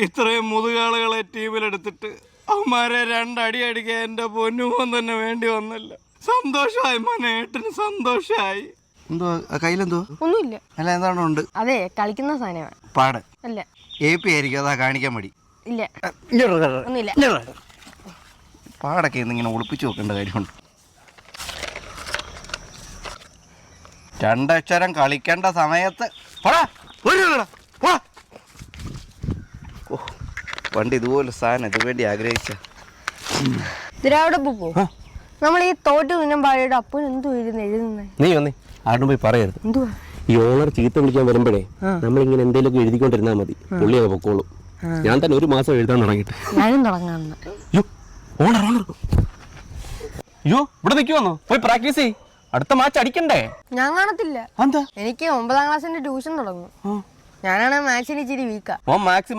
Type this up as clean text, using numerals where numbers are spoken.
ഇത്രയും മുതുകാളുകളെ ടീമിലെടുത്തിട്ട് അവന്മാരെ രണ്ടടി അടിക്കാൻ എന്റെ പൊന്നുമോൻ തന്നെ വേണ്ടി വന്നില്ല. സന്തോഷമായി മോനെ, ഏട്ടന് സന്തോഷമായി. എന്തോ കയ്യിലെന്തോ ഒന്നുമില്ല. അല്ല എന്താണോ ഉണ്ട്? അതെ, കളിക്കുന്ന സാധനമാണ്. പാട് അല്ല. AP ആയിരിക്കും, അതാ കാണിക്കാൻ മടി. ഇല്ല, ഒന്നുമില്ല. പാടൊക്കെ ഇന്നിങ്ങനെ ഒളിപ്പിച്ചു വെക്കേണ്ട കാര്യമുണ്ട്. രണ്ടക്ഷരം കളിക്കേണ്ട സമയത്ത് പണ്ട് ഇതുപോലെ സാധനം ഇത് വേണ്ടി ആഗ്രഹിച്ച അവിടെ പോ. നമ്മൾ ഈ തോറ്റ് നിന്നുമ്പാടിയുടെ അപ്പോൾ എന്തോ എഴുതുന്നേ. നീ വന്നേ, ആരും പോയി പറയരുത്. എന്തുവാ ഈ ഓണർ ചീത്ത വിളിക്കാൻ വരുമ്പോഴേ നമ്മളിങ്ങനെ എന്തെങ്കിലുമൊക്കെ എഴുതിക്കൊണ്ടിരുന്നാ മതി, പുള്ളിയൊക്കെ പൊക്കോളൂ. ഞാൻ തന്നെ 1 മാസം എഴുതാൻ തുടങ്ങിയിട്ട്. ഞാനും തുടങ്ങാന്ന്. ഓണർ ഇവിടെ നിൽക്കുവന്നോ? പോയി പ്രാക്ടീസ് ചെയ്, അടുത്ത മാച്ച് അടിക്കണ്ടേ? ഞാൻ കാണത്തില്ല. എന്താ? എനിക്ക് 9ാം ക്ലാസ്സിന്റെ ട്യൂഷൻ തുടങ്ങും. ഞാനാണ് മാത്സിന് ഇച്ചിരി വീക്കാ. മാത്സ്